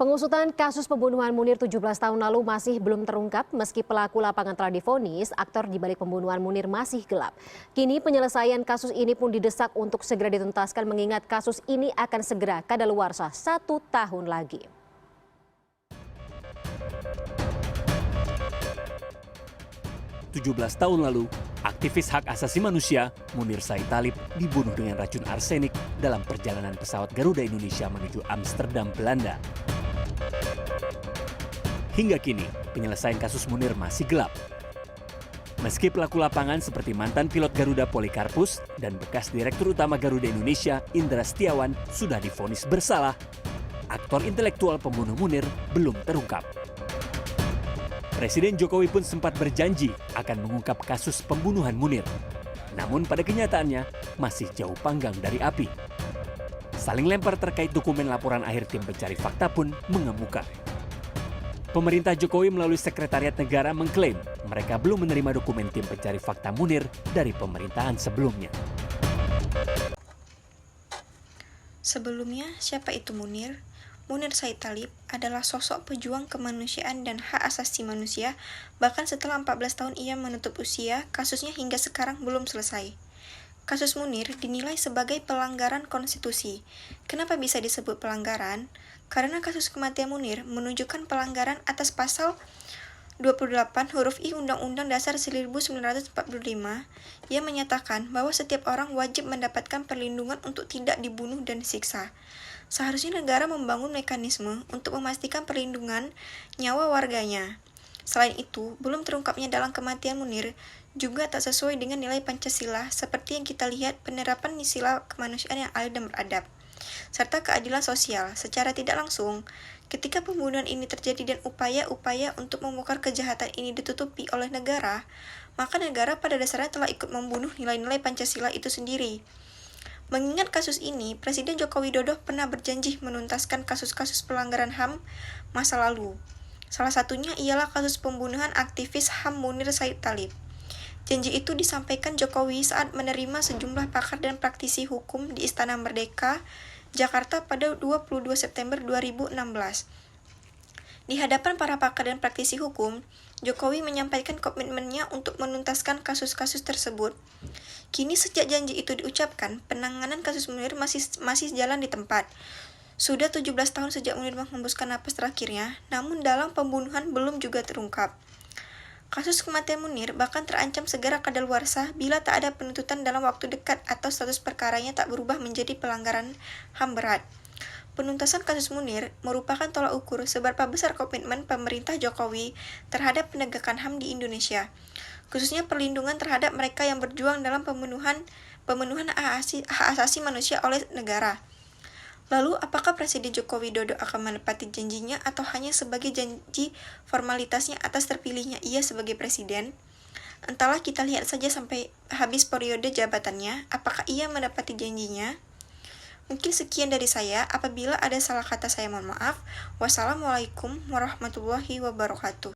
Pengusutan kasus pembunuhan Munir 17 tahun lalu masih belum terungkap meski pelaku lapangan telah divonis, aktor di balik pembunuhan Munir masih gelap. Kini penyelesaian kasus ini pun didesak untuk segera dituntaskan mengingat kasus ini akan segera kadaluarsa 1 tahun lagi. "17 tahun lalu, aktivis hak asasi manusia Munir Said Talib dibunuh dengan racun arsenik dalam perjalanan pesawat Garuda Indonesia menuju Amsterdam, Belanda. Hingga kini, penyelesaian kasus Munir masih gelap. Meski pelaku lapangan seperti mantan pilot Garuda Polikarpus dan bekas Direktur Utama Garuda Indonesia Indra Setiawan sudah divonis bersalah, aktor intelektual pembunuh Munir belum terungkap. Presiden Jokowi pun sempat berjanji akan mengungkap kasus pembunuhan Munir. Namun pada kenyataannya masih jauh panggang dari api. Saling lempar terkait dokumen laporan akhir tim pencari fakta pun mengemuka. Pemerintah Jokowi melalui Sekretariat Negara mengklaim mereka belum menerima dokumen tim pencari fakta Munir dari pemerintahan sebelumnya. Sebelumnya, siapa itu Munir? Munir Said Talib adalah sosok pejuang kemanusiaan dan hak asasi manusia, bahkan setelah 14 tahun ia menutup usia, kasusnya hingga sekarang belum selesai. Kasus Munir dinilai sebagai pelanggaran konstitusi. Kenapa bisa disebut pelanggaran? Karena kasus kematian Munir menunjukkan pelanggaran atas pasal 28 huruf I Undang-Undang Dasar 1945 yang menyatakan bahwa setiap orang wajib mendapatkan perlindungan untuk tidak dibunuh dan disiksa. Seharusnya negara membangun mekanisme untuk memastikan perlindungan nyawa warganya. Selain itu, belum terungkapnya dalam kematian Munir juga tak sesuai dengan nilai Pancasila seperti yang kita lihat penerapan sila kemanusiaan yang adil dan beradab, serta keadilan sosial secara tidak langsung. Ketika pembunuhan ini terjadi dan upaya-upaya untuk membongkar kejahatan ini ditutupi oleh negara, maka negara pada dasarnya telah ikut membunuh nilai-nilai Pancasila itu sendiri. Mengingat kasus ini, Presiden Joko Widodo pernah berjanji menuntaskan kasus-kasus pelanggaran HAM masa lalu. Salah satunya ialah kasus pembunuhan aktivis HAM Munir Said Talib. Janji itu disampaikan Jokowi saat menerima sejumlah pakar dan praktisi hukum di Istana Merdeka, Jakarta pada 22 September 2016. Di hadapan para pakar dan praktisi hukum, Jokowi menyampaikan komitmennya untuk menuntaskan kasus-kasus tersebut. Kini sejak janji itu diucapkan, penanganan kasus Munir masih jalan di tempat. Sudah 17 tahun sejak Munir menghembuskan napas terakhirnya, namun dalam pembunuhan belum juga terungkap. Kasus kematian Munir bahkan terancam segera kadaluarsa bila tak ada penuntutan dalam waktu dekat atau status perkaranya tak berubah menjadi pelanggaran HAM berat. Penuntasan kasus Munir merupakan tolak ukur seberapa besar komitmen pemerintah Jokowi terhadap penegakan HAM di Indonesia, khususnya perlindungan terhadap mereka yang berjuang dalam pemenuhan hak asasi manusia oleh negara. Lalu, apakah Presiden Joko Widodo akan menepati janjinya atau hanya sebagai janji formalitasnya atas terpilihnya ia sebagai presiden? Entahlah, kita lihat saja sampai habis periode jabatannya, apakah ia menepati janjinya? Mungkin sekian dari saya, apabila ada salah kata saya mohon maaf. Wassalamualaikum warahmatullahi wabarakatuh.